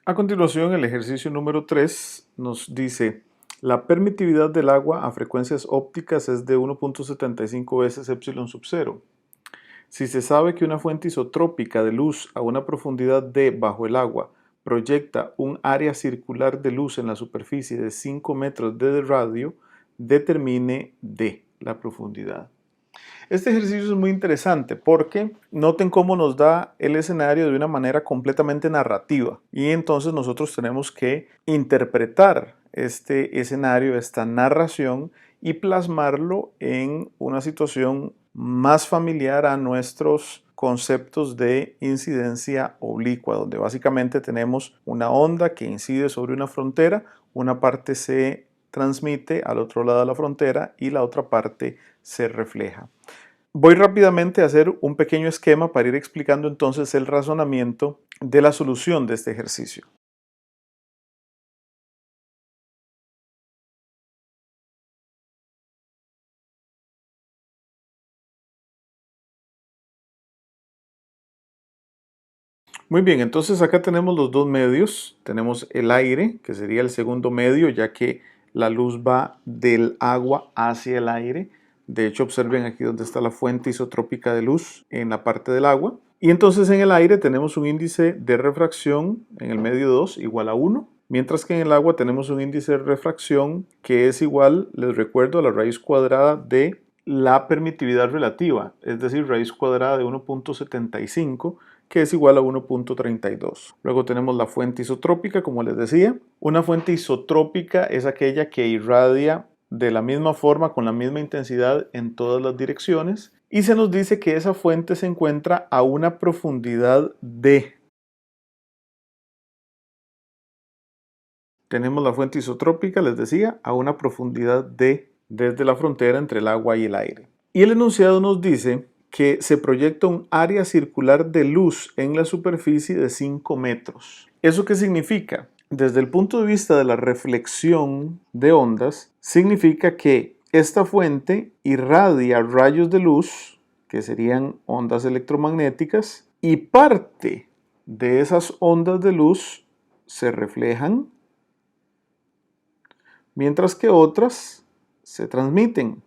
A continuación, el ejercicio número 3 nos dice: la permitividad del agua a frecuencias ópticas es de 1.75 veces epsilon sub 0. Si se sabe que una fuente isotrópica de luz a una profundidad d bajo el agua proyecta un área circular de luz en la superficie de 5 metros de radio, determine d, la profundidad. Este ejercicio es muy interesante porque noten cómo nos da el escenario de una manera completamente narrativa y entonces nosotros tenemos que interpretar este escenario, esta narración y plasmarlo en una situación más familiar a nuestros conceptos de incidencia oblicua, donde básicamente tenemos una onda que incide sobre una frontera, una parte se transmite al otro lado de la frontera y la otra parte se refleja. Voy rápidamente a hacer un pequeño esquema para ir explicando entonces el razonamiento de la solución de este ejercicio. Muy bien, entonces acá tenemos los dos medios. Tenemos el aire, que sería el segundo medio, ya que la luz va del agua hacia el aire. De hecho, observen aquí donde está la fuente isotrópica de luz, en la parte del agua. Y entonces en el aire tenemos un índice de refracción en el medio 2 igual a 1, mientras que en el agua tenemos un índice de refracción que es igual, les recuerdo, a la raíz cuadrada de la permitividad relativa, es decir, raíz cuadrada de 1.75, que es igual a 1.32. Luego tenemos la fuente isotrópica, como les decía. Una fuente isotrópica es aquella que irradia de la misma forma, con la misma intensidad en todas las direcciones. Y se nos dice que esa fuente se encuentra a una profundidad d. Tenemos la fuente isotrópica, les decía, a una profundidad d desde la frontera entre el agua y el aire. Y el enunciado nos dice que se proyecta un área circular de luz en la superficie de 5 metros. ¿Eso qué significa? Desde el punto de vista de la reflexión de ondas, significa que esta fuente irradia rayos de luz, que serían ondas electromagnéticas, y parte de esas ondas de luz se reflejan, mientras que otras se transmiten.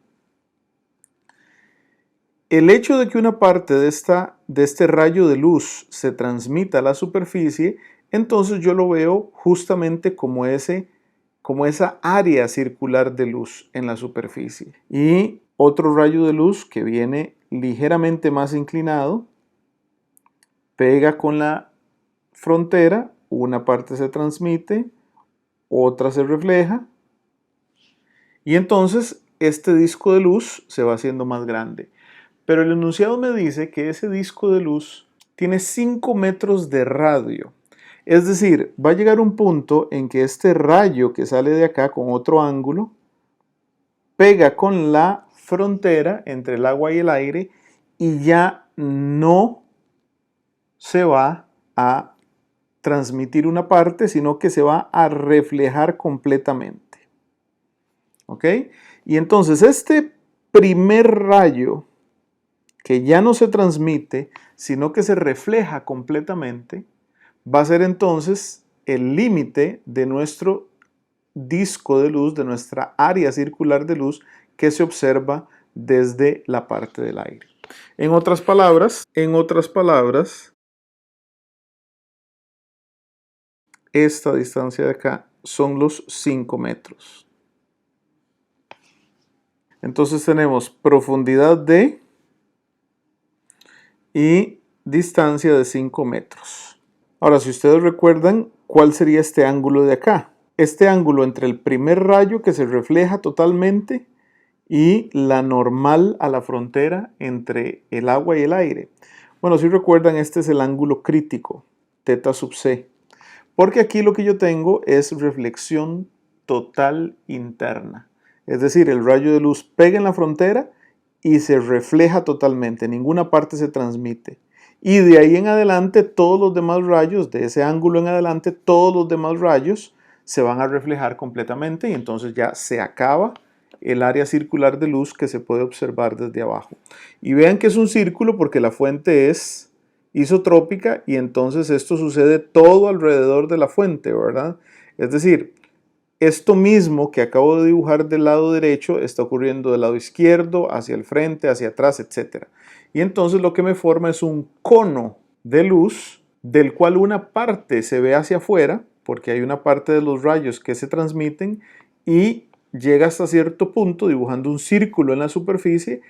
El hecho de que una parte de este rayo de luz se transmita a la superficie, entonces yo lo veo justamente como esa área circular de luz en la superficie. Y otro rayo de luz que viene ligeramente más inclinado, pega con la frontera, una parte se transmite, otra se refleja, y entonces este disco de luz se va haciendo más grande. Pero el enunciado me dice que ese disco de luz tiene 5 metros de radio. Es decir, va a llegar un punto en que este rayo que sale de acá con otro ángulo pega con la frontera entre el agua y el aire y ya no se va a transmitir una parte, sino que se va a reflejar completamente. ¿Ok? Y entonces este primer rayo que ya no se transmite, sino que se refleja completamente, va a ser entonces el límite de nuestro disco de luz, de nuestra área circular de luz que se observa desde la parte del aire. En otras palabras, esta distancia de acá son los 5 metros. Entonces tenemos profundidad d y distancia de 5 metros. Ahora, si ustedes recuerdan, ¿cuál sería este ángulo de acá? Este ángulo entre el primer rayo que se refleja totalmente y la normal a la frontera entre el agua y el aire. Bueno, si recuerdan, este es el ángulo crítico, θ sub c, porque aquí lo que yo tengo es reflexión total interna. Es decir, el rayo de luz pega en la frontera y se refleja totalmente, ninguna parte se transmite. Y de ahí en adelante, todos los demás rayos, de ese ángulo en adelante, todos los demás rayos se van a reflejar completamente y entonces ya se acaba el área circular de luz que se puede observar desde abajo. Y vean que es un círculo porque la fuente es isotrópica y entonces esto sucede todo alrededor de la fuente, ¿verdad? Es decir, esto mismo que acabo de dibujar del lado derecho está ocurriendo del lado izquierdo, hacia el frente, hacia atrás, etc. Y entonces lo que me forma es un cono de luz del cual una parte se ve hacia afuera, porque hay una parte de los rayos que se transmiten y llega hasta cierto punto dibujando un círculo en la superficie.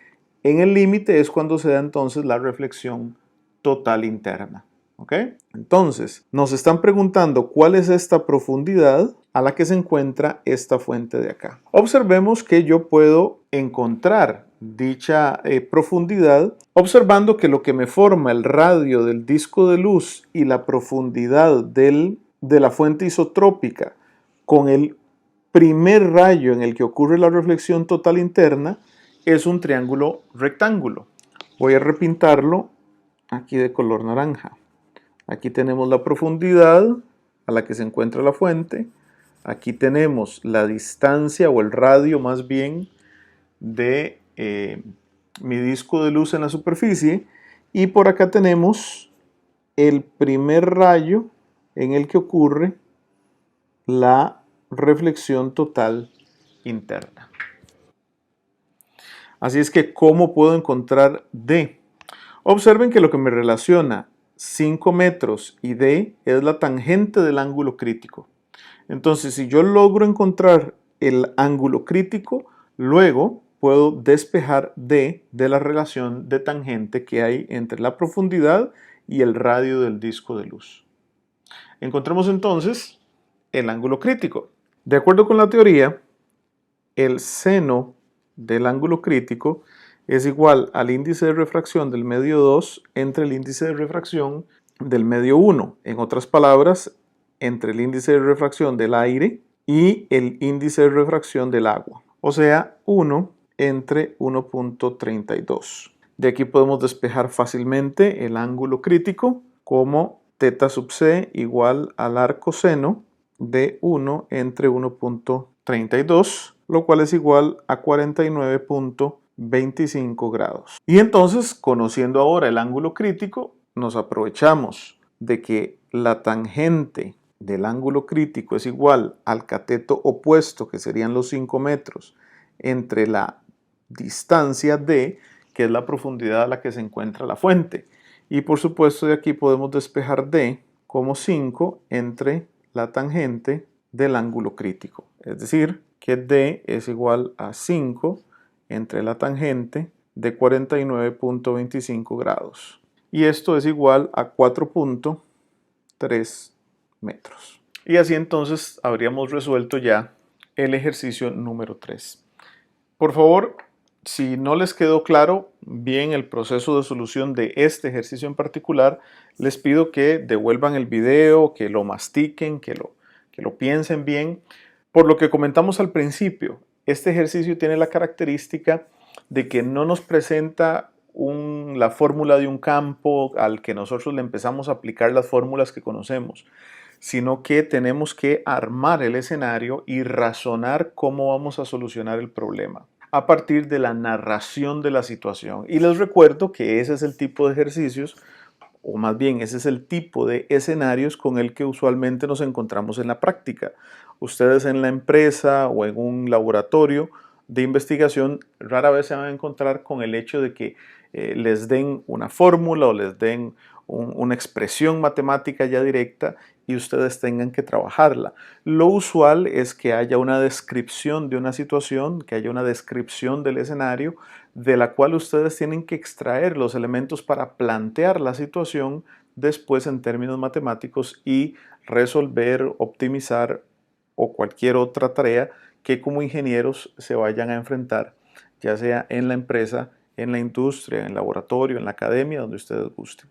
En el límite es cuando se da entonces la reflexión total interna. ¿Ok? Entonces, nos están preguntando cuál es esta profundidad a la que se encuentra esta fuente de acá. Observemos que yo puedo encontrar dicha profundidad observando que lo que me forma el radio del disco de luz y la profundidad de la fuente isotrópica con el primer rayo en el que ocurre la reflexión total interna es un triángulo rectángulo. Voy a repintarlo aquí de color naranja. Aquí tenemos la profundidad a la que se encuentra la fuente. Aquí tenemos la distancia o el radio más bien de mi disco de luz en la superficie. Y por acá tenemos el primer rayo en el que ocurre la reflexión total interna. Así es que, ¿cómo puedo encontrar D? Observen que lo que me relaciona 5 metros y D es la tangente del ángulo crítico. Entonces, si yo logro encontrar el ángulo crítico, luego puedo despejar D de la relación de tangente que hay entre la profundidad y el radio del disco de luz. Encontremos entonces el ángulo crítico. De acuerdo con la teoría, el seno del ángulo crítico es igual al índice de refracción del medio 2 entre el índice de refracción del medio 1. En otras palabras, entre el índice de refracción del aire y el índice de refracción del agua. O sea, 1 entre 1.32. De aquí podemos despejar fácilmente el ángulo crítico como θ sub c igual al arcoseno de 1 entre 1.32, lo cual es igual a 49.25 grados. Y entonces, conociendo ahora el ángulo crítico, nos aprovechamos de que la tangente del ángulo crítico es igual al cateto opuesto, que serían los 5 metros, entre la distancia D, que es la profundidad a la que se encuentra la fuente. Y por supuesto de aquí podemos despejar D como 5 entre la tangente del ángulo crítico. Es decir, que D es igual a 5 entre la tangente de 49.25 grados. Y esto es igual a 4.3 metros. Y así entonces habríamos resuelto ya el ejercicio número 3. Por favor, si no les quedó claro bien el proceso de solución de este ejercicio en particular, les pido que devuelvan el video, que lo mastiquen, que lo piensen bien. Por lo que comentamos al principio, este ejercicio tiene la característica de que no nos presenta la fórmula de un campo al que nosotros le empezamos a aplicar las fórmulas que conocemos, sino que tenemos que armar el escenario y razonar cómo vamos a solucionar el problema a partir de la narración de la situación. Y les recuerdo que ese es el tipo de ejercicios, o más bien ese es el tipo de escenarios con el que usualmente nos encontramos en la práctica. Ustedes en la empresa o en un laboratorio de investigación rara vez se van a encontrar con el hecho de que les den una fórmula o les den una expresión matemática ya directa y ustedes tengan que trabajarla. Lo usual es que haya una descripción de una situación, que haya una descripción del escenario, de la cual ustedes tienen que extraer los elementos para plantear la situación después en términos matemáticos y resolver, optimizar o cualquier otra tarea que como ingenieros se vayan a enfrentar, ya sea en la empresa, en la industria, en el laboratorio, en la academia, donde ustedes gusten.